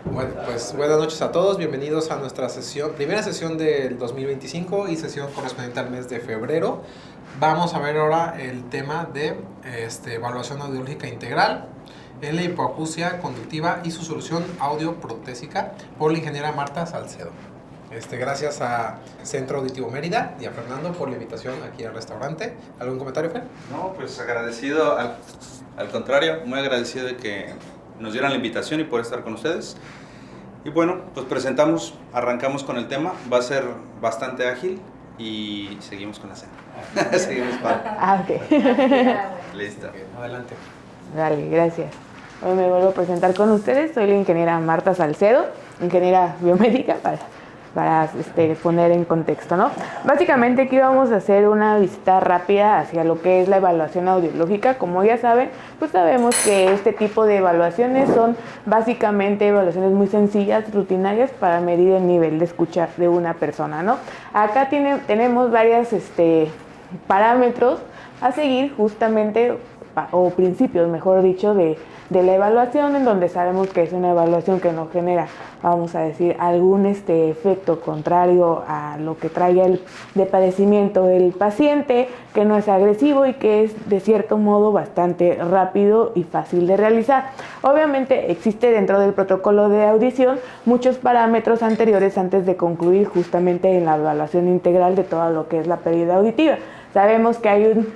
Bueno, pues buenas noches a todos, bienvenidos a nuestra primera sesión del 2025 y sesión correspondiente al mes de febrero. Vamos a ver ahora el tema de evaluación audiológica integral en la hipoacusia conductiva y su solución audioprotésica por la ingeniera Marta Salcedo. Gracias a Centro Auditivo Mérida y a Fernando por la invitación aquí al restaurante. ¿Algún comentario, Fer? No, pues agradecido, al contrario, muy agradecido de que nos dieran la invitación y por estar con ustedes. Y bueno, pues arrancamos con el tema, va a ser bastante ágil y seguimos con la cena. Seguimos para... Ok. Listo. Okay, adelante. Dale, gracias. Hoy me vuelvo a presentar con ustedes, soy la ingeniera Marta Salcedo, ingeniera biomédica para poner en contexto, ¿no? Básicamente aquí vamos a hacer una visita rápida hacia lo que es la evaluación audiológica. Como ya saben, pues sabemos que este tipo de evaluaciones son básicamente evaluaciones muy sencillas, rutinarias para medir el nivel de escucha de una persona, ¿no? Acá tenemos varios parámetros a seguir justamente, o principios, mejor dicho, de la evaluación, en donde sabemos que es una evaluación que no genera, vamos a decir, algún efecto contrario a lo que traiga de padecimiento el paciente, que no es agresivo y que es de cierto modo bastante rápido y fácil de realizar. Obviamente existe dentro del protocolo de audición muchos parámetros anteriores antes de concluir justamente en la evaluación integral de todo lo que es la pérdida auditiva. Sabemos que hay un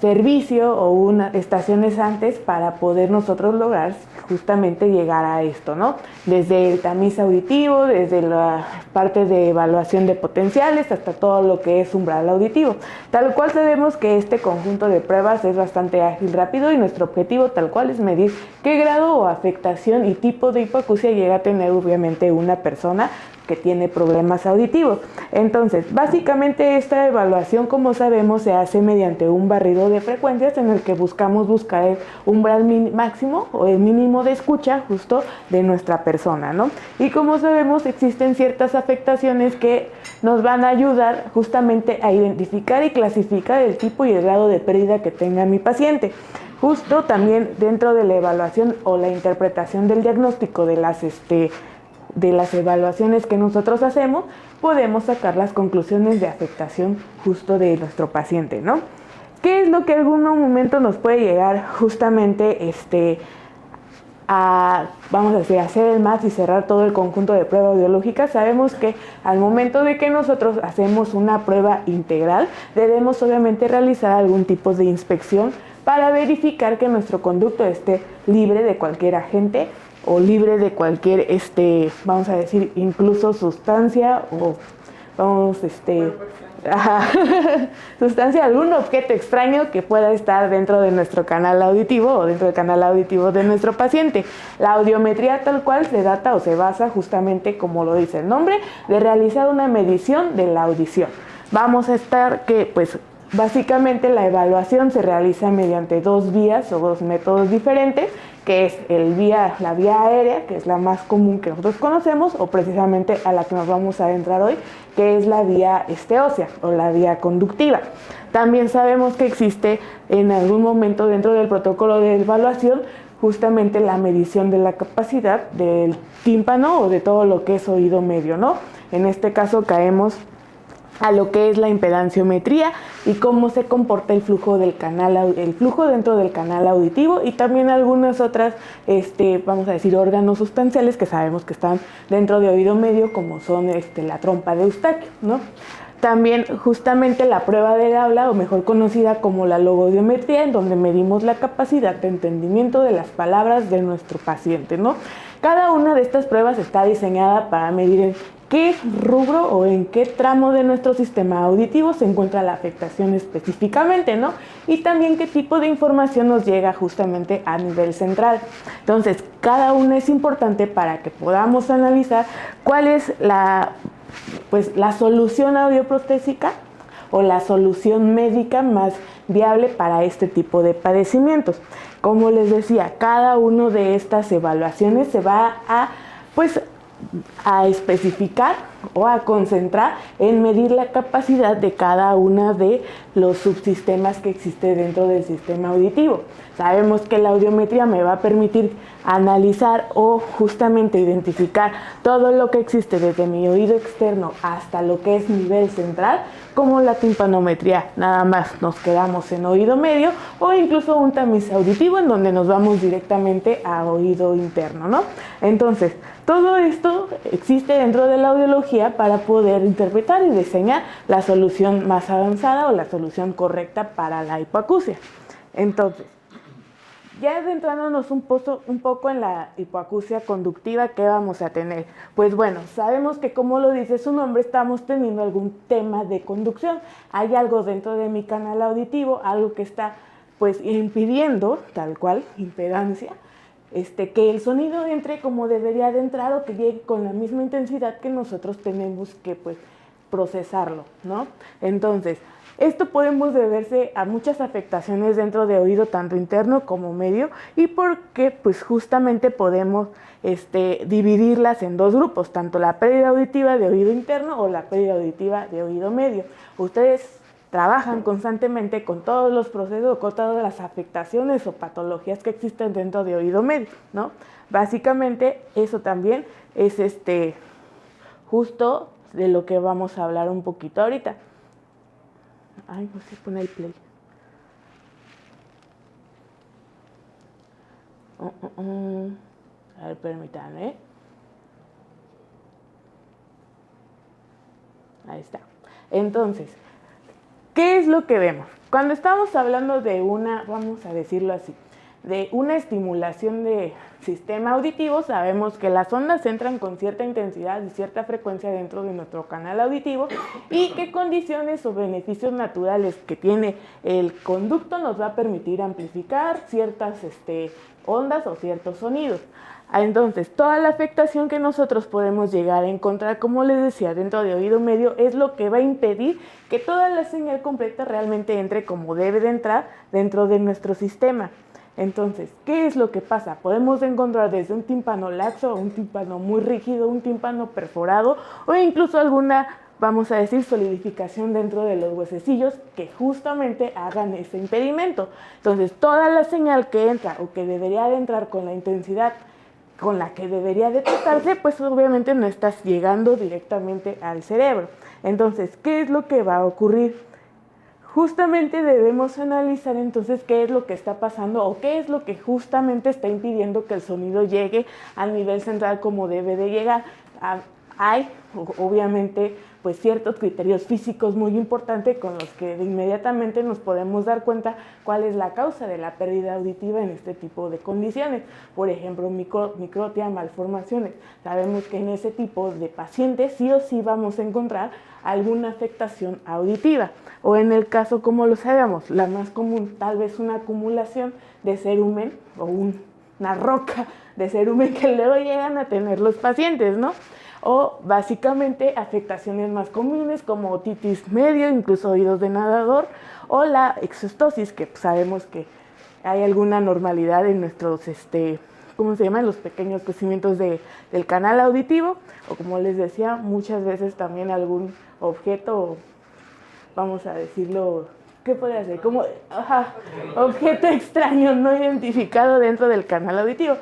servicio o unas estaciones antes para poder nosotros lograr justamente llegar a esto, ¿no? Desde el tamiz auditivo, desde la parte de evaluación de potenciales hasta todo lo que es umbral auditivo. Tal cual sabemos que este conjunto de pruebas es bastante ágil, rápido y nuestro objetivo tal cual es medir qué grado o afectación y tipo de hipoacusia llega a tener obviamente una persona que tiene problemas auditivos. Entonces, básicamente esta evaluación, como sabemos, se hace mediante un barrido de frecuencias en el que buscar el umbral máximo o el mínimo de escucha justo de nuestra persona, ¿no? Y como sabemos, existen ciertas afectaciones que nos van a ayudar justamente a identificar y clasificar el tipo y el grado de pérdida que tenga mi paciente. Justo también dentro de la evaluación o la interpretación del diagnóstico de las evaluaciones que nosotros hacemos, podemos sacar las conclusiones de afectación justo de nuestro paciente, ¿no? ¿Qué es lo que en algún momento nos puede llegar justamente vamos a decir, hacer el match y cerrar todo el conjunto de pruebas audiológicas? Sabemos que al momento de que nosotros hacemos una prueba integral, debemos obviamente realizar algún tipo de inspección para verificar que nuestro conducto esté libre de cualquier agente o libre de cualquier, vamos a decir, incluso sustancia o, sustancia, algún objeto extraño que pueda estar dentro de nuestro canal auditivo o dentro del canal auditivo de nuestro paciente. La audiometría tal cual se data o se basa justamente, como lo dice el nombre, de realizar una medición de la audición. Vamos a estar que, pues, básicamente la evaluación se realiza mediante dos vías o dos métodos diferentes, que es la vía aérea, que es la más común que nosotros conocemos, o precisamente a la que nos vamos a adentrar hoy, que es la vía ósea o la vía conductiva. También sabemos que existe en algún momento dentro del protocolo de evaluación justamente la medición de la capacidad del tímpano o de todo lo que es oído medio, ¿no? En este caso caemos a lo que es la impedanciometría y cómo se comporta el flujo dentro del canal auditivo, y también algunas otras, vamos a decir, órganos sustanciales que sabemos que están dentro de oído medio, como son la trompa de Eustaquio, ¿no? También justamente la prueba del habla, o mejor conocida como la logoaudiometría, en donde medimos la capacidad de entendimiento de las palabras de nuestro paciente, ¿no? Cada una de estas pruebas está diseñada para medir en qué rubro o en qué tramo de nuestro sistema auditivo se encuentra la afectación específicamente, ¿no? Y también qué tipo de información nos llega justamente a nivel central. Entonces, cada una es importante para que podamos analizar cuál es la solución audioprostésica o la solución médica más viable para este tipo de padecimientos. Como les decía, cada una de estas evaluaciones se va a especificar o a concentrar en medir la capacidad de cada uno de los subsistemas que existe dentro del sistema auditivo. Sabemos que la audiometría me va a permitir analizar o justamente identificar todo lo que existe desde mi oído externo hasta lo que es nivel central, como la timpanometría, nada más nos quedamos en oído medio, o incluso un tamiz auditivo en donde nos vamos directamente a oído interno, ¿no? Entonces, todo esto existe dentro de la audiología para poder interpretar y diseñar la solución más avanzada o la solución correcta para la hipoacusia. Entonces, ya adentrándonos un poco en la hipoacusia conductiva, ¿qué vamos a tener? Pues bueno, sabemos que, como lo dice su nombre, estamos teniendo algún tema de conducción. Hay algo dentro de mi canal auditivo, algo que está pues impidiendo, tal cual, impedancia, que el sonido entre como debería de entrar o que llegue con la misma intensidad que nosotros tenemos que pues procesarlo, ¿no? Entonces, esto podemos deberse a muchas afectaciones dentro de oído, tanto interno como medio, y porque pues justamente podemos dividirlas en dos grupos, tanto la pérdida auditiva de oído interno o la pérdida auditiva de oído medio. Ustedes trabajan constantemente con todos los procesos, con todas las afectaciones o patologías que existen dentro de oído medio, ¿no? Básicamente eso también es justo de lo que vamos a hablar un poquito ahorita. Ay, no sé, pone el play. A ver, permítanme. Ahí está. Entonces, ¿qué es lo que vemos? Cuando estamos hablando de vamos a decirlo así, de una estimulación de sistema auditivo, sabemos que las ondas entran con cierta intensidad y cierta frecuencia dentro de nuestro canal auditivo y qué condiciones o beneficios naturales que tiene el conducto nos va a permitir amplificar ciertas ondas o ciertos sonidos. Entonces, toda la afectación que nosotros podemos llegar a encontrar, como les decía, dentro de oído medio, es lo que va a impedir que toda la señal completa realmente entre como debe de entrar dentro de nuestro sistema. Entonces, ¿qué es lo que pasa? Podemos encontrar desde un tímpano laxo, un tímpano muy rígido, un tímpano perforado o incluso alguna, vamos a decir, solidificación dentro de los huesecillos que justamente hagan ese impedimento. Entonces, toda la señal que entra o que debería de entrar con la intensidad con la que debería detectarse, pues obviamente no estás llegando directamente al cerebro. Entonces, ¿qué es lo que va a ocurrir? Justamente debemos analizar entonces qué es lo que está pasando o qué es lo que justamente está impidiendo que el sonido llegue al nivel central como debe de llegar. Hay, obviamente, pues ciertos criterios físicos muy importantes con los que inmediatamente nos podemos dar cuenta cuál es la causa de la pérdida auditiva en este tipo de condiciones. Por ejemplo, microtia, malformaciones. Sabemos que en ese tipo de pacientes sí o sí vamos a encontrar alguna afectación auditiva. O en el caso, como lo sabemos, la más común, tal vez una acumulación de cerumen o una roca de cerumen que luego llegan a tener los pacientes, ¿no? O básicamente afectaciones más comunes como otitis medio, incluso oídos de nadador, o la exostosis, que sabemos que hay alguna normalidad en nuestros, ¿cómo se llama? Los pequeños crecimientos del canal auditivo, o como les decía, muchas veces también algún objeto, vamos a decirlo, ¿qué puede ser? Como objeto extraño no identificado dentro del canal auditivo,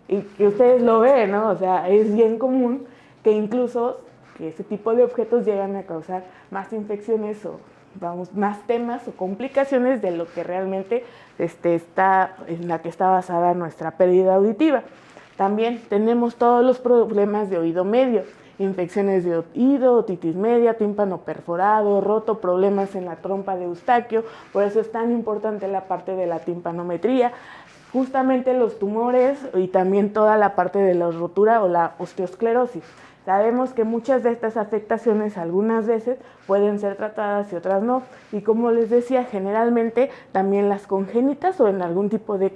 y que ustedes lo ven, ¿no? O sea, es bien común que incluso que ese tipo de objetos llegan a causar más infecciones o más temas o complicaciones de lo que realmente está en la que está basada nuestra pérdida auditiva. También tenemos todos los problemas de oído medio, infecciones de oído, otitis media, tímpano perforado, roto, problemas en la trompa de Eustaquio. Por eso es tan importante la parte de la timpanometría. Justamente los tumores y también toda la parte de la rotura o la osteosclerosis. Sabemos que muchas de estas afectaciones algunas veces pueden ser tratadas y otras no. Y como les decía, generalmente también las congénitas o en algún tipo de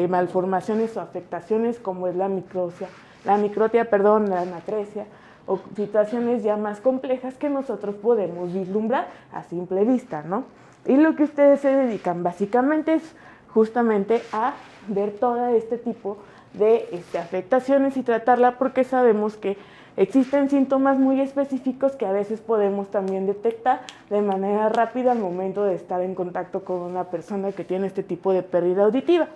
malformaciones o afectaciones como es la microtia, la anatresia o situaciones ya más complejas que nosotros podemos vislumbrar a simple vista, ¿no? Y lo que ustedes se dedican básicamente es justamente a ver todo este tipo de afectaciones y tratarla, porque sabemos que existen síntomas muy específicos que a veces podemos también detectar de manera rápida al momento de estar en contacto con una persona que tiene este tipo de pérdida auditiva.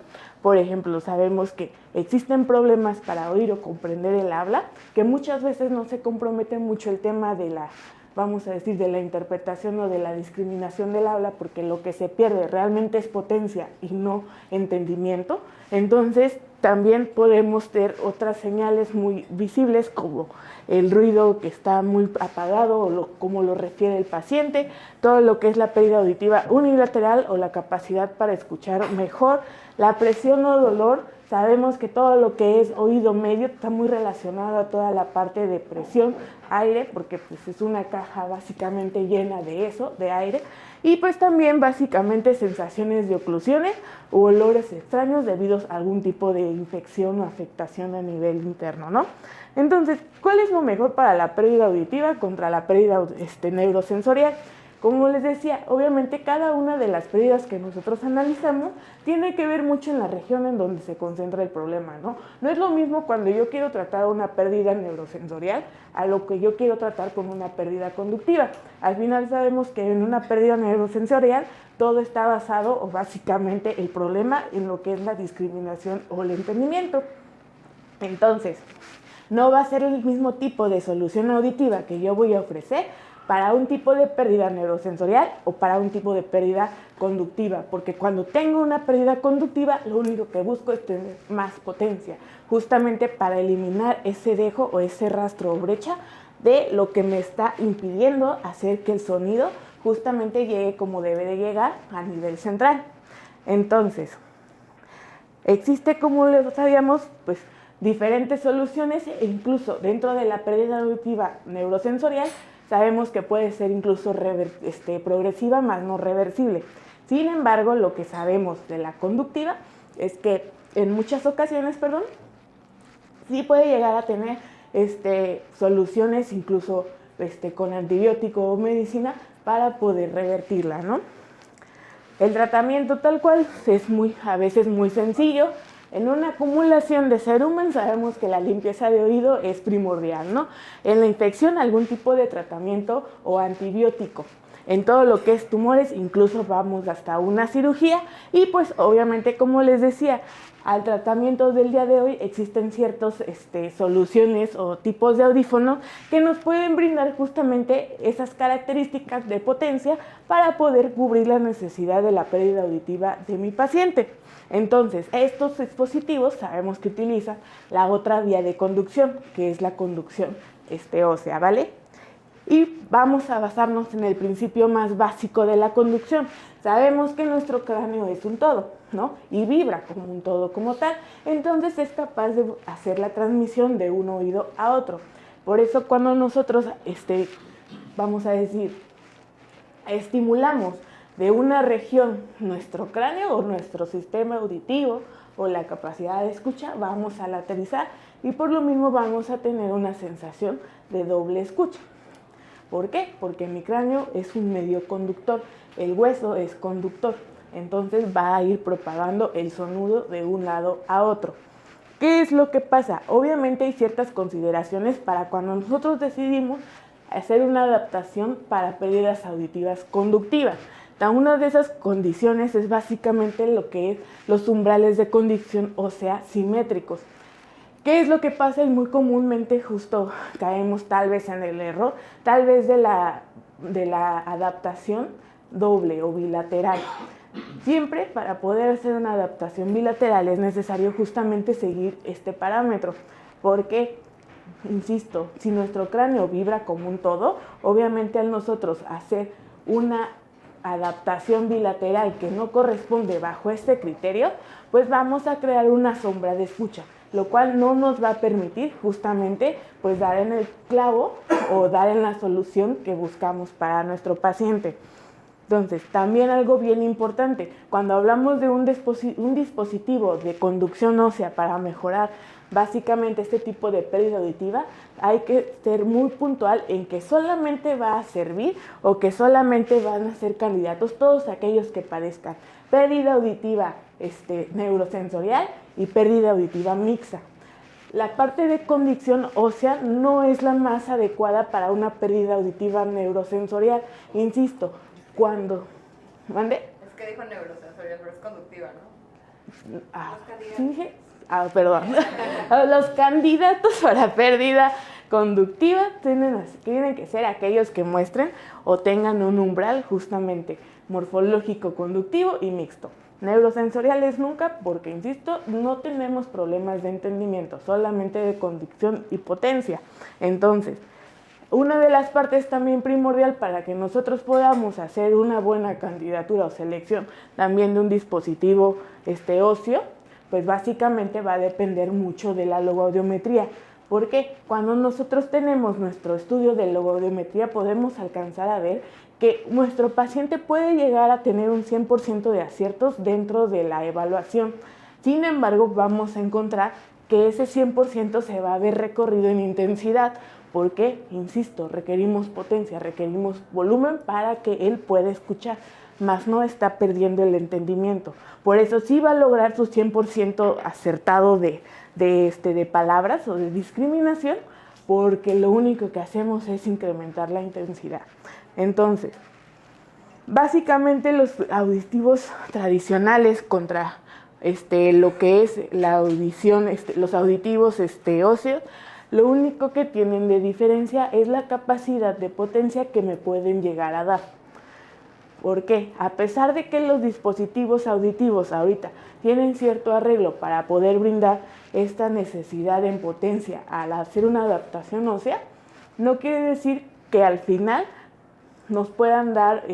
Por ejemplo, sabemos que existen problemas para oír o comprender el habla, que muchas veces no se compromete mucho el tema de la, vamos a decir, de la interpretación o de la discriminación del habla, porque lo que se pierde realmente es potencia y no entendimiento. Entonces, también podemos tener otras señales muy visibles como el ruido que está muy apagado o como lo refiere el paciente, todo lo que es la pérdida auditiva unilateral o la capacidad para escuchar mejor, la presión o dolor. Sabemos que todo lo que es oído medio está muy relacionado a toda la parte de presión, aire, porque pues es una caja básicamente llena de eso, de aire, y pues también básicamente sensaciones de oclusiones u olores extraños debido a algún tipo de infección o afectación a nivel interno, ¿no? Entonces, ¿cuál es lo mejor para la pérdida auditiva contra la pérdida neurosensorial? Como les decía, obviamente cada una de las pérdidas que nosotros analizamos tiene que ver mucho en la región en donde se concentra el problema, ¿no? No es lo mismo cuando yo quiero tratar una pérdida neurosensorial a lo que yo quiero tratar con una pérdida conductiva. Al final sabemos que en una pérdida neurosensorial todo está basado o básicamente el problema en lo que es la discriminación o el entendimiento. Entonces, no va a ser el mismo tipo de solución auditiva que yo voy a ofrecer para un tipo de pérdida neurosensorial o para un tipo de pérdida conductiva, porque cuando tengo una pérdida conductiva, lo único que busco es tener más potencia, justamente para eliminar ese dejo o ese rastro o brecha de lo que me está impidiendo hacer que el sonido justamente llegue como debe de llegar a nivel central. Entonces, existe, como les sabíamos, pues diferentes soluciones e incluso dentro de la pérdida auditiva neurosensorial sabemos que puede ser incluso progresiva más no reversible. Sin embargo, lo que sabemos de la conductiva es que en muchas ocasiones, sí puede llegar a tener soluciones incluso con antibiótico o medicina para poder revertirla, ¿no? El tratamiento tal cual es a veces muy sencillo. En una acumulación de cerumen sabemos que la limpieza de oído es primordial, ¿no? En la infección algún tipo de tratamiento o antibiótico. En todo lo que es tumores incluso vamos hasta una cirugía y pues obviamente, como les decía, al tratamiento del día de hoy existen ciertas soluciones o tipos de audífonos que nos pueden brindar justamente esas características de potencia para poder cubrir la necesidad de la pérdida auditiva de mi paciente. Entonces, estos dispositivos sabemos que utilizan la otra vía de conducción, que es la conducción ósea, ¿vale? Y vamos a basarnos en el principio más básico de la conducción. Sabemos que nuestro cráneo es un todo, ¿no? Y vibra como un todo como tal. Entonces es capaz de hacer la transmisión de un oído a otro. Por eso cuando nosotros, vamos a decir, estimulamos de una región nuestro cráneo o nuestro sistema auditivo o la capacidad de escucha, vamos a lateralizar y por lo mismo vamos a tener una sensación de doble escucha. ¿Por qué? Porque mi cráneo es un medio conductor, el hueso es conductor, entonces va a ir propagando el sonido de un lado a otro. ¿Qué es lo que pasa? Obviamente hay ciertas consideraciones para cuando nosotros decidimos hacer una adaptación para pérdidas auditivas conductivas. Una de esas condiciones es básicamente lo que es los umbrales de conducción ósea simétricos. ¿Qué es lo que pasa? Y muy comúnmente justo caemos tal vez en el error, tal vez de la adaptación doble o bilateral. Siempre para poder hacer una adaptación bilateral es necesario justamente seguir este parámetro, porque, insisto, si nuestro cráneo vibra como un todo, obviamente al nosotros hacer una adaptación bilateral que no corresponde bajo este criterio, pues vamos a crear una sombra de escucha, lo cual no nos va a permitir justamente pues dar en el clavo o dar en la solución que buscamos para nuestro paciente. Entonces, también algo bien importante, cuando hablamos de un dispositivo de conducción ósea para mejorar básicamente este tipo de pérdida auditiva, hay que ser muy puntual en que solamente va a servir o que solamente van a ser candidatos todos aquellos que padezcan pérdida auditiva neurosensorial y pérdida auditiva mixta. La parte de conducción ósea no es la más adecuada para una pérdida auditiva neurosensorial. Insisto, cuando... ¿Mande? Es que dijo neurosensorial, pero es conductiva, ¿no? ¿Sí? Perdón. Los candidatos para pérdida conductiva tienen que ser aquellos que muestren o tengan un umbral justamente morfológico, conductivo y mixto. Neurosensoriales nunca, porque insisto, no tenemos problemas de entendimiento, solamente de conducción y potencia. Entonces, una de las partes también primordial para que nosotros podamos hacer una buena candidatura o selección también de un dispositivo óseo, pues básicamente va a depender mucho de la logoaudiometría. Porque cuando nosotros tenemos nuestro estudio de logoaudiometría podemos alcanzar a ver que nuestro paciente puede llegar a tener un 100% de aciertos dentro de la evaluación. Sin embargo, vamos a encontrar que ese 100% se va a ver recorrido en intensidad, porque, insisto, requerimos potencia, requerimos volumen para que él pueda escuchar, más no está perdiendo el entendimiento. Por eso sí va a lograr su 100% acertado de palabras o de discriminación, porque lo único que hacemos es incrementar la intensidad. Entonces, básicamente los auditivos tradicionales contra lo que es la audición, los auditivos óseos, lo único que tienen de diferencia es la capacidad de potencia que me pueden llegar a dar. ¿Por qué? A pesar de que los dispositivos auditivos ahorita tienen cierto arreglo para poder brindar esta necesidad en potencia al hacer una adaptación ósea, no quiere decir que al final nos puedan dar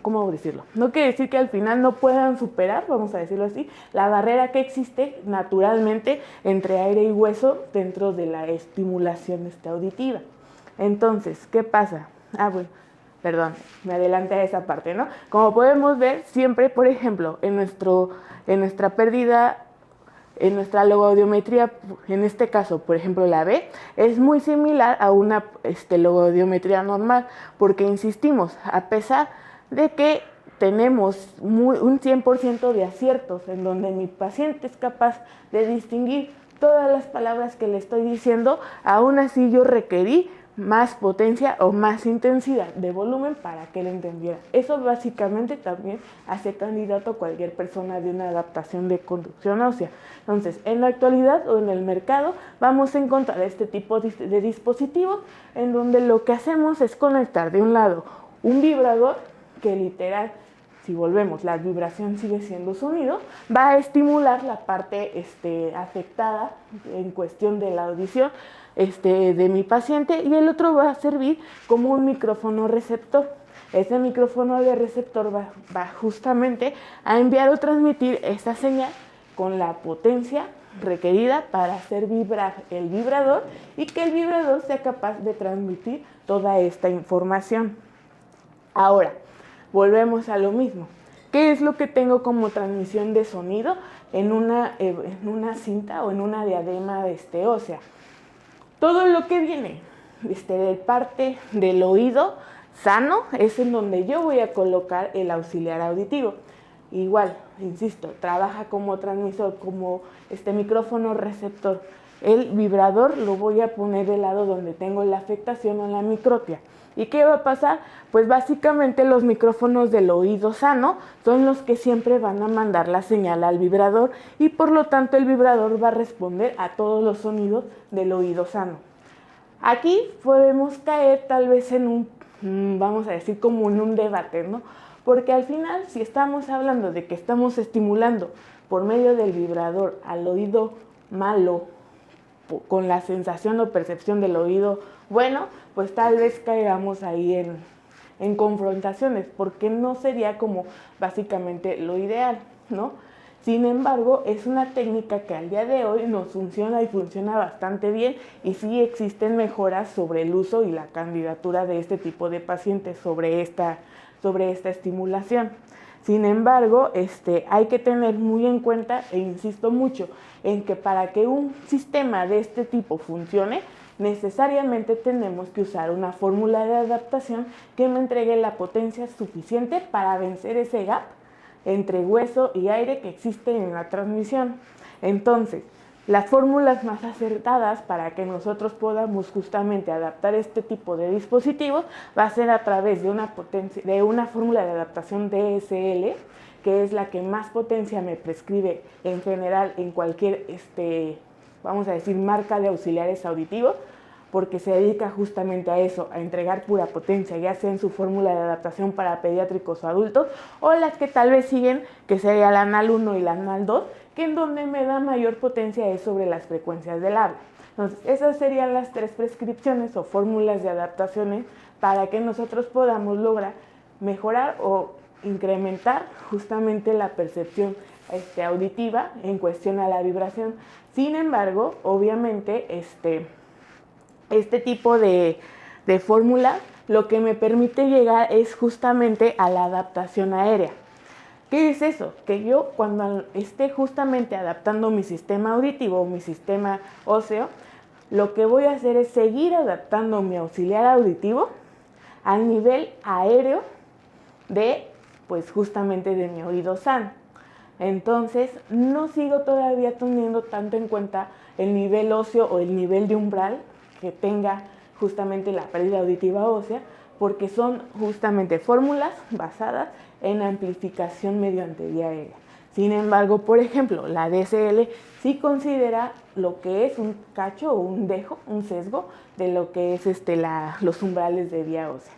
¿cómo decirlo? No quiere decir que al final no puedan superar, vamos a decirlo así, la barrera que existe naturalmente entre aire y hueso dentro de la estimulación auditiva. Entonces, ¿qué pasa? Perdón, me adelanté a esa parte, ¿no? Como podemos ver, siempre, por ejemplo, en nuestra pérdida, en nuestra logoaudiometría, en este caso, por ejemplo, la B, es muy similar a una logoaudiometría normal, porque insistimos, a pesar de que tenemos un 100% de aciertos, en donde mi paciente es capaz de distinguir todas las palabras que le estoy diciendo, aún así yo requerí más potencia o más intensidad de volumen para que él entendiera. Eso básicamente también hace candidato a cualquier persona de una adaptación de conducción ósea. Entonces, en la actualidad o en el mercado vamos a encontrar este tipo de dispositivos en donde lo que hacemos es conectar de un lado un vibrador que literal, si volvemos, la vibración sigue siendo sonido, va a estimular la parte afectada en cuestión de la audición de mi paciente, y el otro va a servir como un micrófono receptor. Ese micrófono de receptor va justamente a enviar o transmitir esta señal con la potencia requerida para hacer vibrar el vibrador y que el vibrador sea capaz de transmitir toda esta información. Ahora, volvemos a lo mismo. ¿Qué es lo que tengo como transmisión de sonido en una cinta o en una diadema ósea? Todo lo que viene de parte del oído sano es en donde yo voy a colocar el auxiliar auditivo. Igual, insisto, trabaja como transmisor, como micrófono receptor. El vibrador lo voy a poner del lado donde tengo la afectación o la micropia. ¿Y qué va a pasar? Pues básicamente los micrófonos del oído sano son los que siempre van a mandar la señal al vibrador y por lo tanto el vibrador va a responder a todos los sonidos del oído sano. Aquí podemos caer tal vez en vamos a decir como en un debate, ¿no? Porque al final, si estamos hablando de que estamos estimulando por medio del vibrador al oído malo, con la sensación o percepción del oído bueno, pues tal vez caigamos ahí en confrontaciones, porque no sería como básicamente lo ideal, ¿no? Sin embargo, es una técnica que al día de hoy nos funciona y funciona bastante bien, y sí existen mejoras sobre el uso y la candidatura de este tipo de pacientes sobre esta estimulación. Sin embargo, hay que tener muy en cuenta, e insisto mucho, en que para que un sistema de este tipo funcione, necesariamente tenemos que usar una fórmula de adaptación que me entregue la potencia suficiente para vencer ese gap entre hueso y aire que existe en la transmisión. Entonces, las fórmulas más acertadas para que nosotros podamos justamente adaptar este tipo de dispositivos va a ser a través de una fórmula de adaptación DSL, que es la que más potencia me prescribe en general en cualquier, vamos a decir, marca de auxiliares auditivos, porque se dedica justamente a eso, a entregar pura potencia, ya sea en su fórmula de adaptación para pediátricos o adultos, o las que tal vez siguen, que sería la ANAL 1 y la ANAL 2, que en donde me da mayor potencia es sobre las frecuencias del habla. Entonces, esas serían las 3 prescripciones o fórmulas de adaptaciones para que nosotros podamos lograr mejorar o incrementar justamente la percepción auditiva en cuestión a la vibración. Sin embargo, obviamente, este tipo de fórmula lo que me permite llegar es justamente a la adaptación aérea. ¿Qué es eso? Que yo cuando esté justamente adaptando mi sistema auditivo o mi sistema óseo, lo que voy a hacer es seguir adaptando mi auxiliar auditivo al nivel aéreo pues justamente de mi oído sano. Entonces, no sigo todavía teniendo tanto en cuenta el nivel óseo o el nivel de umbral que tenga justamente la pérdida auditiva ósea, porque son justamente fórmulas basadas en amplificación mediante vía aérea. Sin embargo, por ejemplo, la DSL sí considera lo que es un cacho o un dejo, un sesgo de lo que es los umbrales de vía ósea.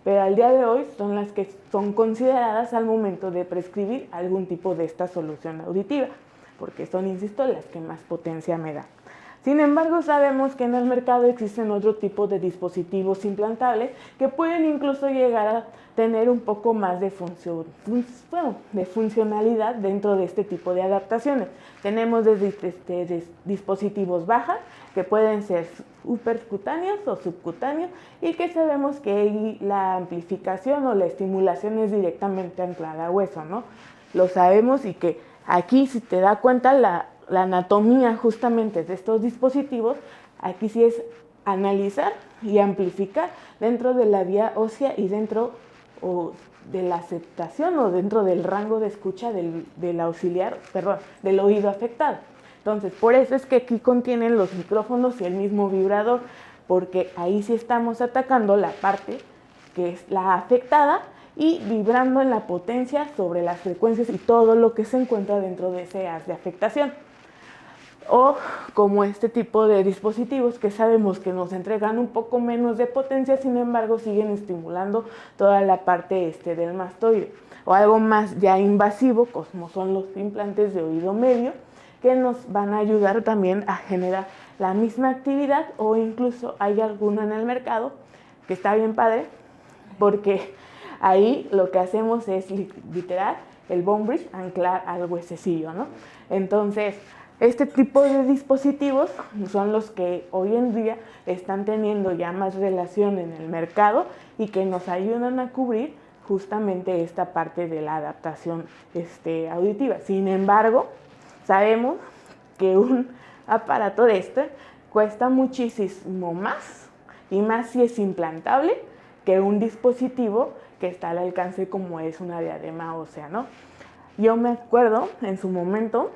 Pero al día de hoy son las que son consideradas al momento de prescribir algún tipo de esta solución auditiva, porque son, insisto, las que más potencia me dan. Sin embargo, sabemos que en el mercado existen otro tipo de dispositivos implantables que pueden incluso llegar a tener un poco más de funcionalidad dentro de este tipo de adaptaciones. Tenemos dispositivos bajas que pueden ser supercutáneos o subcutáneos y que sabemos que la amplificación o la estimulación es directamente anclada a hueso, ¿no? Lo sabemos y que aquí, si te das cuenta, la anatomía justamente de estos dispositivos, aquí sí es analizar y amplificar dentro de la vía ósea y dentro de la aceptación o dentro del rango de escucha del auxiliar, del oído afectado. Entonces, por eso es que aquí contienen los micrófonos y el mismo vibrador, porque ahí sí estamos atacando la parte que es la afectada y vibrando en la potencia sobre las frecuencias y todo lo que se encuentra dentro de ese haz de afectación. O como este tipo de dispositivos que sabemos que nos entregan un poco menos de potencia, sin embargo siguen estimulando toda la parte del mastoide. O algo más ya invasivo, como son los implantes de oído medio, que nos van a ayudar también a generar la misma actividad, o incluso hay alguno en el mercado que está bien padre, porque ahí lo que hacemos es literal el bone bridge, anclar al huesecillo, ¿no? Entonces, este tipo de dispositivos son los que hoy en día están teniendo ya más relación en el mercado y que nos ayudan a cubrir justamente esta parte de la adaptación auditiva. Sin embargo, sabemos que un aparato de cuesta muchísimo más, y más si es implantable, que un dispositivo que está al alcance como es una diadema ósea, ¿no? Yo me acuerdo en su momento,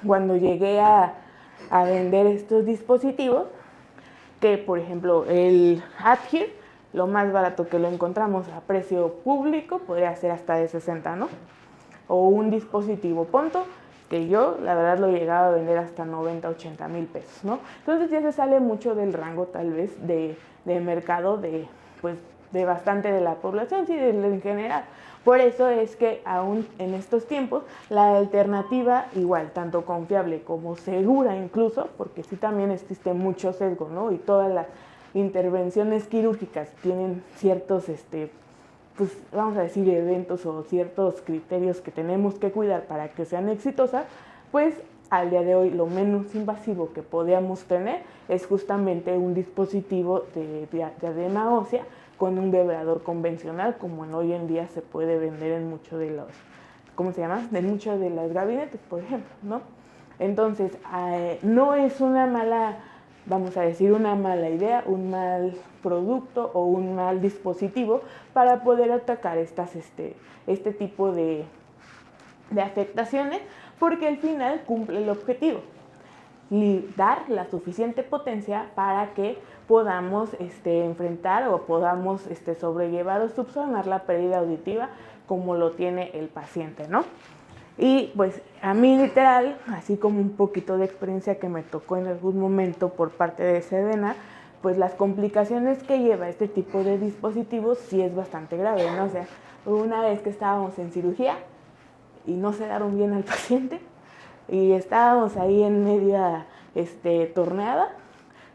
cuando llegué a vender estos dispositivos, que por ejemplo el Adhere, lo más barato que lo encontramos a precio público podría ser hasta de 60, ¿no? O un dispositivo Ponto, que yo la verdad lo llegaba a vender hasta 90, 80 mil pesos, ¿no? Entonces ya se sale mucho del rango tal vez de mercado de bastante de la población, sí, en general. Por eso es que aún en estos tiempos la alternativa igual, tanto confiable como segura incluso, porque sí también existe mucho sesgo, ¿no? Y todas las intervenciones quirúrgicas tienen ciertos, vamos a decir, eventos o ciertos criterios que tenemos que cuidar para que sean exitosas, pues al día de hoy lo menos invasivo que podíamos tener es justamente un dispositivo de diadema ósea con un vibrador convencional, como hoy en día se puede vender en muchos de los, en muchos de los gabinetes, por ejemplo, ¿no? Entonces, no es una mala, vamos a decir, una mala idea, un mal producto o un mal dispositivo para poder atacar este tipo de de afectaciones, porque al final cumple el objetivo, dar la suficiente potencia para que podamos enfrentar o podamos sobrellevar o subsanar la pérdida auditiva como lo tiene el paciente, ¿no? Y pues a mí literal, así como un poquito de experiencia que me tocó en algún momento por parte de Sedena, pues las complicaciones que lleva este tipo de dispositivos sí es bastante grave, ¿no? O sea, una vez que estábamos en cirugía y no sedaron bien al paciente y estábamos ahí en media torneada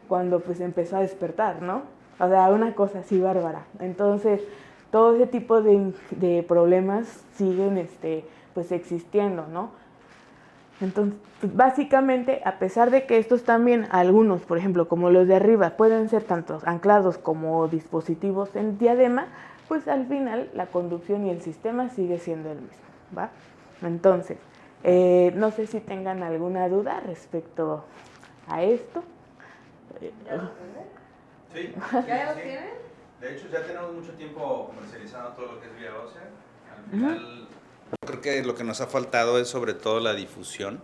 cuando pues empezó a despertar, ¿no? O sea, una cosa así bárbara. Entonces, todo ese tipo de problemas siguen pues existiendo, ¿no? Entonces, pues, básicamente, a pesar de que estos también, algunos, por ejemplo, como los de arriba, pueden ser tanto anclados como dispositivos en diadema, pues al final la conducción y el sistema sigue siendo el mismo, ¿va? Entonces, no sé si tengan alguna duda respecto a esto. ¿Ya lo tienen? Sí. ¿Ya lo Sí. tienen? De hecho, ya tenemos mucho tiempo comercializando todo lo que es vía ósea. Al final, creo que lo que nos ha faltado es sobre todo la difusión.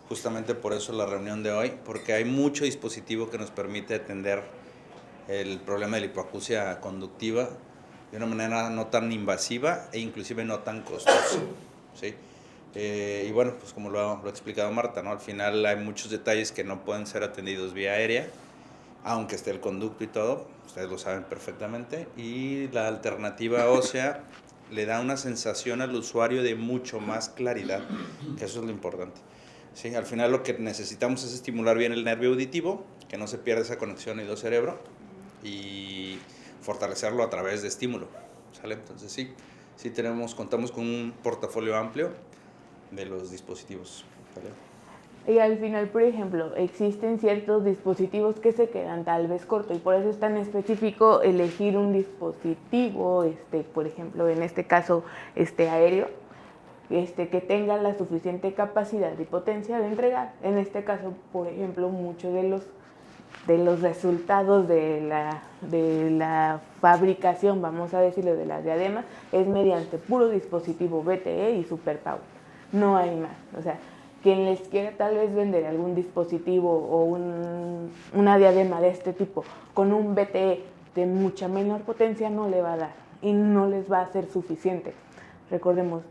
Justamente por eso la reunión de hoy, porque hay mucho dispositivo que nos permite atender el problema de la hipoacusia conductiva de una manera no tan invasiva e inclusive no tan costosa, ¿sí? Y bueno, pues como lo ha explicado Marta, ¿no? Al final hay muchos detalles que no pueden ser atendidos vía aérea, aunque esté el conducto y todo, ustedes lo saben perfectamente, y la alternativa ósea le da una sensación al usuario de mucho más claridad, que eso es lo importante. Sí, al final lo que necesitamos es estimular bien el nervio auditivo, que no se pierda esa conexión oído-cerebro, y fortalecerlo a través de estímulo, ¿sale? Entonces sí contamos con un portafolio amplio de los dispositivos, ¿vale? Y al final, por ejemplo, existen ciertos dispositivos que se quedan tal vez cortos y por eso es tan específico elegir un dispositivo, por ejemplo, en este caso, aéreo, que tenga la suficiente capacidad y potencia de entregar. En este caso, por ejemplo, muchos de los resultados de la fabricación, vamos a decirlo, de las diademas, es mediante puro dispositivo BTE y SuperPower. No hay más. O sea, quien les quiera tal vez vender algún dispositivo o una diadema de este tipo con un BTE de mucha menor potencia no le va a dar y no les va a ser suficiente. Recordemos,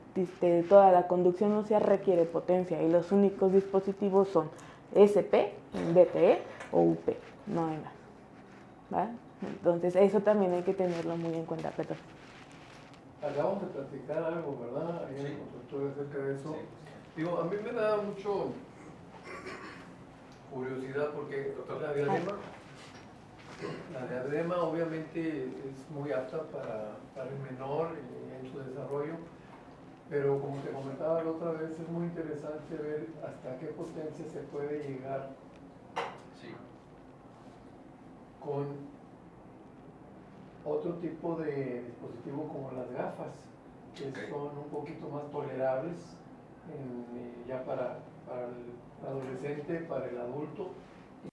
toda la conducción ósea requiere potencia y los únicos dispositivos son SP, BTE o UP, no hay más, ¿va? Entonces eso también hay que tenerlo muy en cuenta, perdón. Acabamos de platicar algo, ¿verdad? Ahí en el consultorio acerca de eso. Sí. Digo, a mí me da mucho curiosidad porque la diadema obviamente es muy apta para el menor en su desarrollo, pero como te comentaba la otra vez, es muy interesante ver hasta qué potencia se puede llegar Sí. con otro tipo de dispositivo como las gafas, que son un poquito más tolerables ya para el adolescente, para el adulto,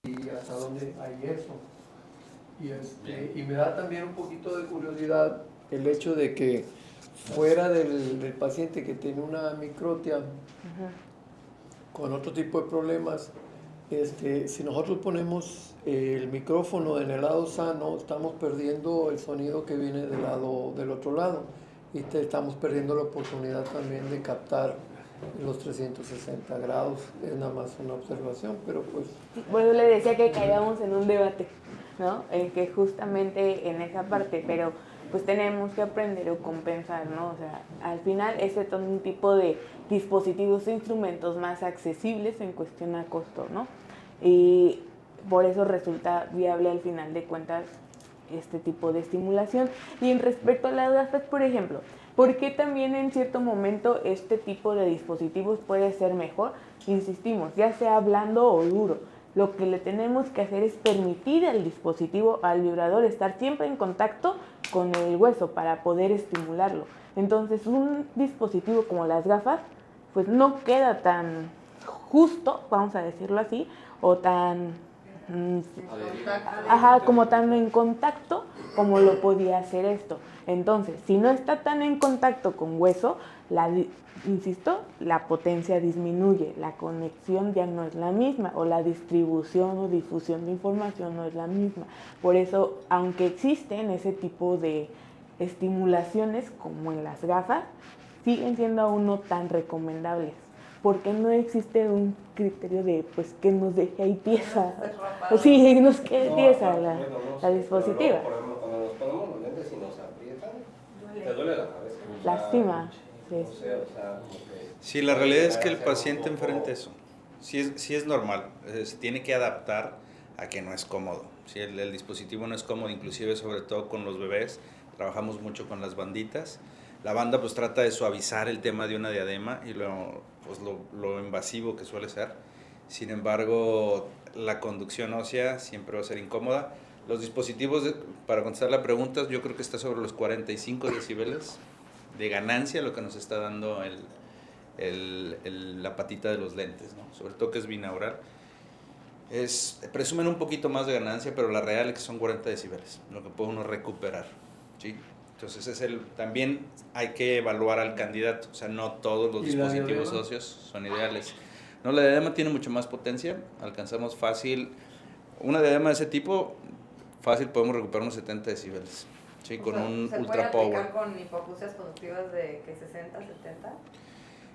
y hasta dónde hay eso. Y me da también un poquito de curiosidad el hecho de que fuera del paciente que tiene una microtia con otro tipo de problemas, si nosotros ponemos el micrófono en el lado sano, estamos perdiendo el sonido que viene del otro lado, y estamos perdiendo la oportunidad también de captar los 360 grados. Es nada más una observación, pero pues... Bueno, le decía que caíamos en un debate, ¿no? En que justamente en esa parte, pero pues tenemos que aprender o compensar, ¿no? O sea, al final ese es un tipo de dispositivos e instrumentos más accesibles en cuestión a costo, ¿no? Y por eso resulta viable al final de cuentas este tipo de estimulación. Y en respecto a las gafas, por ejemplo, ¿por qué también en cierto momento este tipo de dispositivos puede ser mejor? Insistimos, ya sea blando o duro. Lo que le tenemos que hacer es permitir al dispositivo, al vibrador, estar siempre en contacto con el hueso para poder estimularlo. Entonces, un dispositivo como las gafas, pues no queda tan justo, vamos a decirlo así, o tan... como tan en contacto cómo lo podía hacer esto. Entonces, si no está tan en contacto con hueso, insisto, la potencia disminuye, la conexión ya no es la misma, o la distribución o difusión de información no es la misma. Por eso, aunque existen ese tipo de estimulaciones como en las gafas, siguen siendo aún no tan recomendables, porque no existe un criterio de pues que nos deje ahí tiesa, o sí, nos quede tiesa la dispositiva. Cuando nos ponemos los lentes y nos aprietan, te duele la cabeza. Lastima. Sí. Sí, la realidad es que el paciente enfrente eso. Sí es normal, se tiene que adaptar a que no es cómodo. Sí, el dispositivo no es cómodo, inclusive sobre todo con los bebés, trabajamos mucho con las banditas. La banda pues trata de suavizar el tema de una diadema y lo invasivo que suele ser. Sin embargo, la conducción ósea siempre va a ser incómoda. Los dispositivos, para contestar la pregunta, yo creo que está sobre los 45 decibeles de ganancia lo que nos está dando la patita de los lentes, ¿no? Sobre todo que es binaural. Presumen un poquito más de ganancia, pero la real es que son 40 decibeles, lo que puede uno recuperar, ¿sí? Entonces también hay que evaluar al candidato, o sea, no todos los dispositivos óseos son ideales. No, la diadema tiene mucho más potencia, alcanzamos fácil, una diadema de ese tipo, fácil podemos recuperar unos 70 decibeles, ¿sí? Con un ultra power. ¿Se puede aplicar con hipoacusias conductivas de que 60, 70?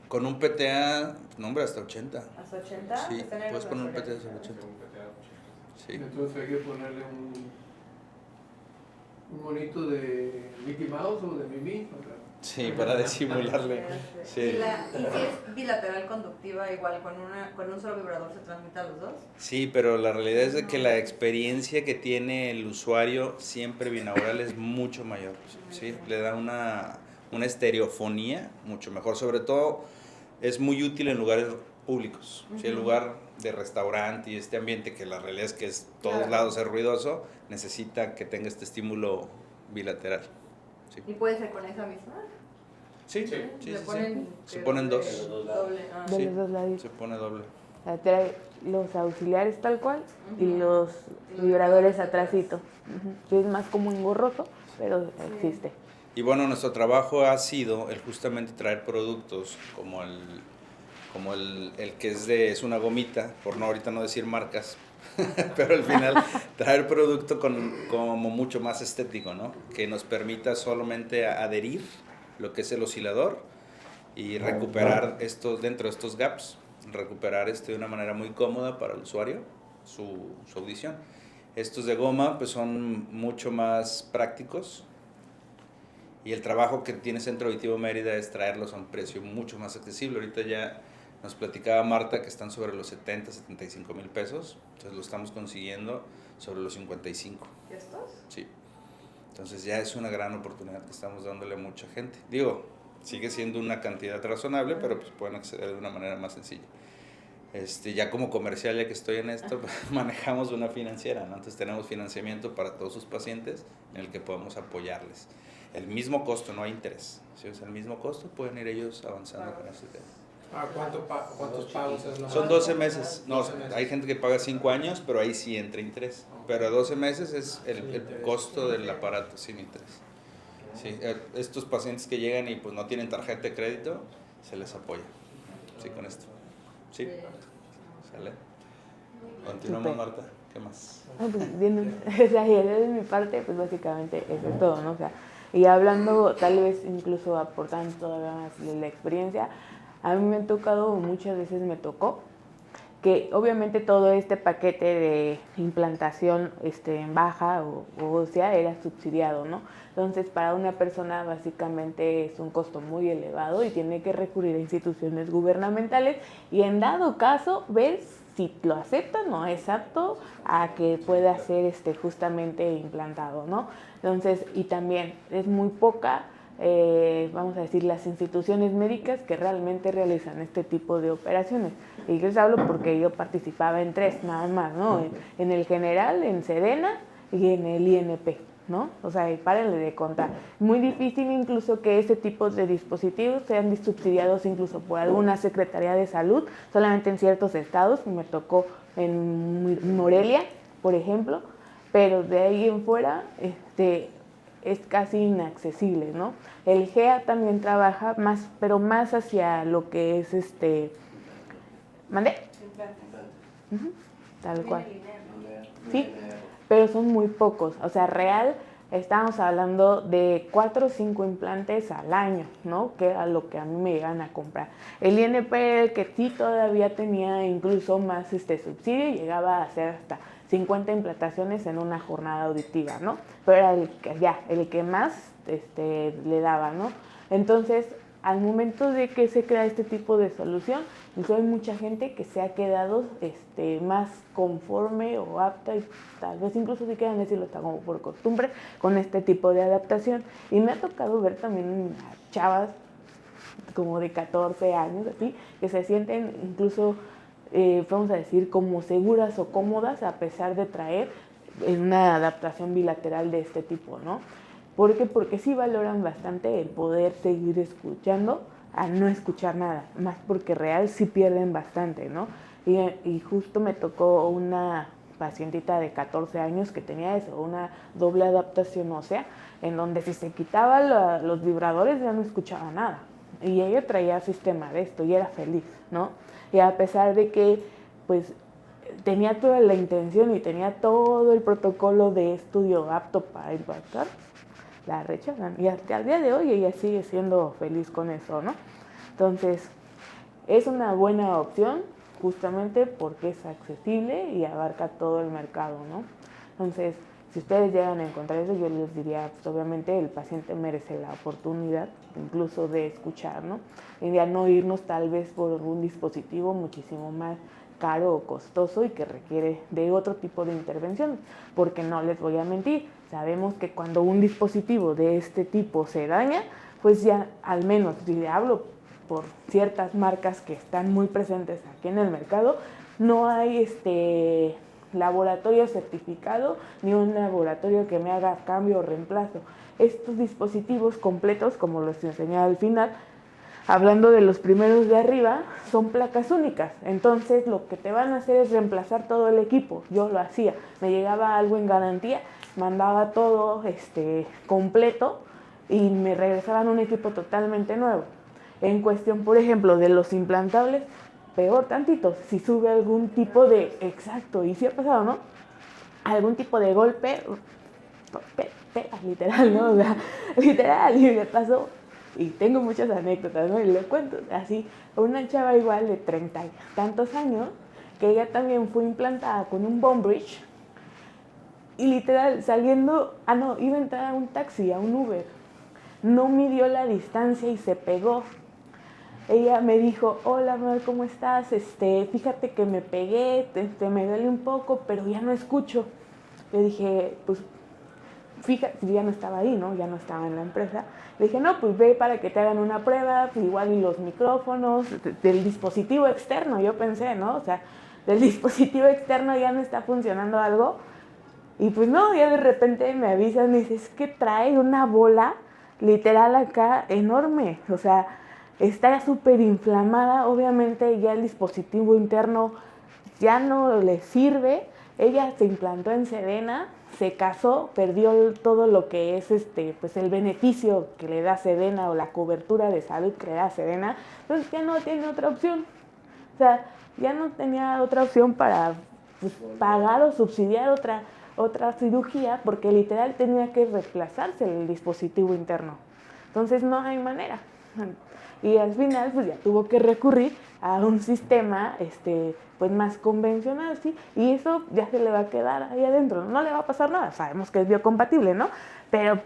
Con un PTA, no hombre, hasta 80. ¿Hasta 80? Sí, puedes poner un PTA hasta 80. Sí. Entonces hay que ponerle un monito de Mickey Mouse o de Mimi. Sí, para disimularle. Sí. ¿Y si es bilateral conductiva, igual con un solo vibrador se transmite a los dos? Sí, pero la realidad es de que la experiencia que tiene el usuario siempre binaural es mucho mayor. ¿Sí? Le da una estereofonía mucho mejor. Sobre todo es muy útil en lugares públicos. ¿Sí? El lugar de restaurante y este ambiente que la realidad es que es todos lados es ruidoso, necesita que tenga este estímulo bilateral. ¿Sí? ¿Y puede ser con esa misma? Sí, Se se ponen dos. Doble. De Sí, los dos lados. se pone doble. Trae los auxiliares tal cual y los vibradores atrásito. Sí, es más como engorroso, pero existe. Y bueno, nuestro trabajo ha sido el justamente traer productos como el que es una gomita, por no ahorita no decir marcas, pero al final traer producto como mucho más estético, ¿no? Que nos permita solamente adherir lo que es el oscilador y recuperar dentro de estos gaps, recuperar de una manera muy cómoda para el usuario su audición. Estos de goma pues son mucho más prácticos y el trabajo que tiene Centro Auditivo Mérida es traerlos a un precio mucho más accesible. Ahorita ya nos platicaba Marta que están sobre los 70, 75 mil pesos, entonces lo estamos consiguiendo sobre los 55. ¿Y estos? Sí. Entonces ya es una gran oportunidad que estamos dándole a mucha gente. Digo, sigue siendo una cantidad razonable, pero pues pueden acceder de una manera más sencilla. Ya como comercial, ya que estoy en esto, pues, manejamos una financiera, ¿no? Entonces tenemos financiamiento para todos sus pacientes en el que podemos apoyarles. El mismo costo, no hay interés. Si es el mismo costo, pueden ir ellos avanzando con este tema. ¿Cuántos pagos es lo Son más? 12 meses. No, 12 meses. hay gente que paga 5 años, pero ahí sí entra interés. Pero a 12 meses es el costo del aparato sin interés. Sí, estos pacientes que llegan y pues no tienen tarjeta de crédito, se les apoya. Sí, con esto. Sí. ¿Sale? Continuamos, Súper. Marta. ¿Qué más? Pues, bien, o sea, y de mi parte, pues básicamente eso es todo, ¿no? O sea, y hablando, tal vez incluso aportando todavía más de la experiencia, a mí me ha tocado, muchas veces me tocó, que obviamente todo este paquete de implantación en baja o ósea era subsidiado, ¿no? Entonces, para una persona básicamente es un costo muy elevado y tiene que recurrir a instituciones gubernamentales y en dado caso ver si lo aceptan o es apto a que pueda ser justamente implantado, ¿no? Entonces, y también es muy poca, vamos a decir, las instituciones médicas que realmente realizan este tipo de operaciones. Y yo les hablo porque yo participaba en 3 nada más, ¿no? En el general, en Sedena y en el INP, ¿no? O sea, y párenle de contar. Muy difícil incluso que ese tipo de dispositivos sean subsidiados incluso por alguna Secretaría de Salud, solamente en ciertos estados, me tocó en Morelia, por ejemplo, pero de ahí en fuera, es casi inaccesible, ¿no? El GEA también trabaja más, pero más hacia lo que es ¿mande? Uh-huh, tal cual. Sí, pero son muy pocos. O sea, real, estamos hablando de 4 o 5 implantes al año, ¿no? Que era lo que a mí me llegan a comprar. El INP, el que sí todavía tenía incluso más subsidio, llegaba a hacer hasta 50 implantaciones en una jornada auditiva, ¿no? Pero era el que más le daba, ¿no? Entonces, al momento de que se crea este tipo de solución, incluso hay mucha gente que se ha quedado más conforme o apta, y tal vez incluso si quieran decirlo, está como por costumbre, con este tipo de adaptación. Y me ha tocado ver también chavas como de 14 años, así, que se sienten incluso, vamos a decir, como seguras o cómodas a pesar de traer en una adaptación bilateral de este tipo, ¿no? ¿Por qué? Porque sí valoran bastante el poder seguir escuchando a no escuchar nada, más porque real sí pierden bastante, ¿no? Y justo me tocó una pacientita de 14 años que tenía eso, una doble adaptación ósea, en donde si se quitaba los vibradores ya no escuchaba nada. Y ella traía sistema de esto y era feliz, ¿no? Y a pesar de que, pues, tenía toda la intención y tenía todo el protocolo de estudio apto para implantar, la rechazan. Y hasta el día de hoy ella sigue siendo feliz con eso, ¿no? Entonces, es una buena opción justamente porque es accesible y abarca todo el mercado, ¿no? Entonces, si ustedes llegan a encontrar eso, yo les diría, pues obviamente el paciente merece la oportunidad incluso de escuchar, ¿no? Y de no irnos tal vez por un dispositivo muchísimo más caro o costoso y que requiere de otro tipo de intervención, porque no les voy a mentir, sabemos que cuando un dispositivo de este tipo se daña, pues ya al menos, si le hablo por ciertas marcas que están muy presentes aquí en el mercado, no hay laboratorio certificado ni un laboratorio que me haga cambio o reemplazo. Estos dispositivos completos, como los enseñé al final, hablando de los primeros de arriba, son placas únicas. Entonces lo que te van a hacer es reemplazar todo el equipo. Yo lo hacía, me llegaba algo en garantía, mandaba todo completo y me regresaban un equipo totalmente nuevo. En cuestión, por ejemplo, de los implantables, peor tantito, si sube algún tipo de, exacto, y sí ha pasado, ¿no? Algún tipo de golpe, literal, ¿no? O sea, literal, y me pasó, y tengo muchas anécdotas, ¿no? Y le cuento así, una chava igual de 30 y tantos años, que ella también fue implantada con un bone bridge, y literal, saliendo, iba a entrar a un taxi, a un Uber, no midió la distancia y se pegó. Ella me dijo, hola, amor, ¿cómo estás? Fíjate que me pegué, me duele un poco, pero ya no escucho. Le dije, pues, fíjate, ya no estaba ahí, ¿no? Ya no estaba en la empresa. Le dije, no, pues ve para que te hagan una prueba, pues igual y los micrófonos, del dispositivo externo, yo pensé, ¿no? O sea, del dispositivo externo ya no está funcionando algo. Y pues no, ya de repente me avisan y dice, es que trae una bola literal acá enorme, o sea, está súper inflamada, obviamente ya el dispositivo interno ya no le sirve. Ella se implantó en Sedena, se casó, perdió todo lo que es pues el beneficio que le da Sedena o la cobertura de salud que le da Sedena, entonces ya no tiene otra opción. O sea, ya no tenía otra opción para pues, pagar o subsidiar otra cirugía, porque literal tenía que reemplazarse el dispositivo interno. Entonces no hay manera. Y al final pues ya tuvo que recurrir a un sistema pues más convencional, ¿sí? Y eso ya se le va a quedar ahí adentro, no le va a pasar nada, sabemos que es biocompatible, ¿no? Pero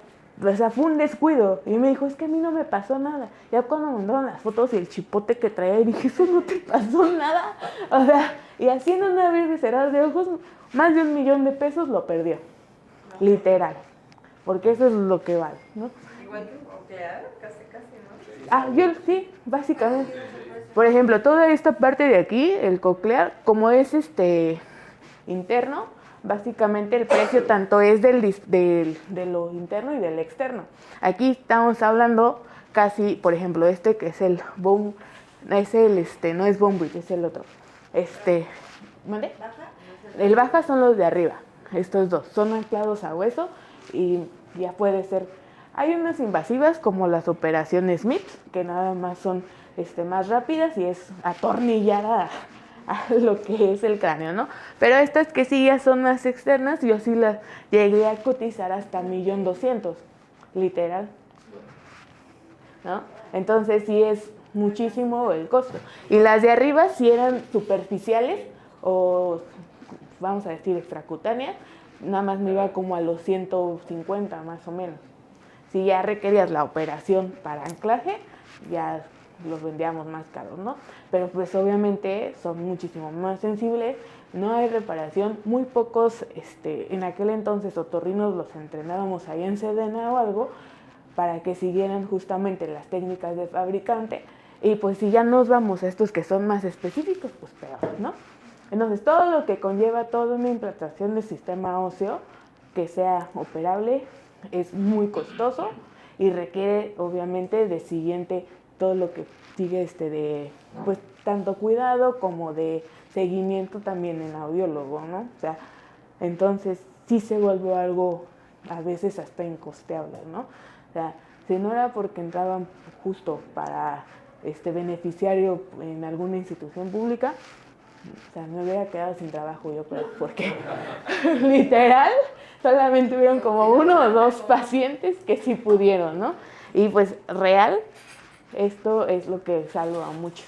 o sea, fue un descuido. Y me dijo, es que a mí no me pasó nada. Ya cuando me mandaron las fotos y el chipote que traía, dije, eso no te pasó nada. O sea, y haciendo un abrir y cerrar de ojos, más de 1 millón de pesos lo perdió. No. Literal. Porque eso es lo que vale, ¿no? Igual que un coclear, casi, ¿no? Ah, yo sí, básicamente. Por ejemplo, toda esta parte de aquí, el coclear, como es interno, básicamente el precio tanto es de lo interno y del externo. Aquí estamos hablando casi, por ejemplo, que es el bone, es no es bone bridge, es el otro. ¿Mande? El baja son los de arriba, estos dos, son anclados a hueso y ya puede ser. Hay unas invasivas como las operaciones Smith, que nada más son más rápidas y es atornillar a lo que es el cráneo, ¿no? Pero estas que sí ya son más externas, yo sí las llegué a cotizar hasta 1.200.000, literal, ¿no? Entonces sí es muchísimo el costo. Y las de arriba sí eran superficiales o, vamos a decir, extracutáneas, nada más me iba como a los 150 más o menos. Si ya requerías la operación para anclaje, ya los vendíamos más caros, ¿no? Pero pues obviamente son muchísimo más sensibles, no hay reparación, muy pocos, en aquel entonces otorrinos los entrenábamos ahí en Sedena o algo, para que siguieran justamente las técnicas de fabricante, y pues si ya nos vamos a estos que son más específicos, pues peor, ¿no? Entonces todo lo que conlleva toda una implantación del sistema óseo que sea operable es muy costoso y requiere obviamente de siguiente todo lo que sigue de pues tanto cuidado como de seguimiento también en audiólogo, ¿no? O sea, entonces sí se vuelve algo a veces hasta incosteable, ¿no? O sea, si no era porque entraban justo para beneficiario en alguna institución pública, o sea, me hubiera quedado sin trabajo yo creo, porque literal solamente hubieron como 1 o 2 pacientes que sí pudieron, ¿no? Y pues real, esto es lo que salva mucho,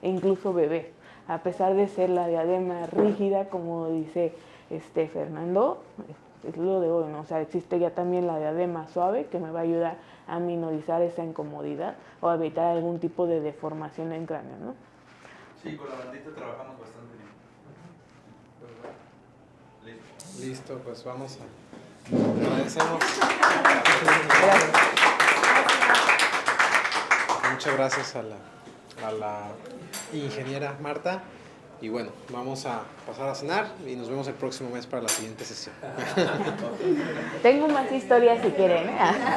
e incluso bebé, a pesar de ser la diadema rígida, como dice Fernando, es lo de hoy, ¿no? O sea, existe ya también la diadema suave que me va a ayudar a minorizar esa incomodidad o a evitar algún tipo de deformación en cráneo, ¿no? Sí, con la bandita trabajamos bastante bien. Listo, pues vamos a... Agradecemos. Gracias. Muchas gracias a la ingeniera Marta. Y bueno, vamos a pasar a cenar y nos vemos el próximo mes para la siguiente sesión. Tengo más historias si quieren, ¿eh?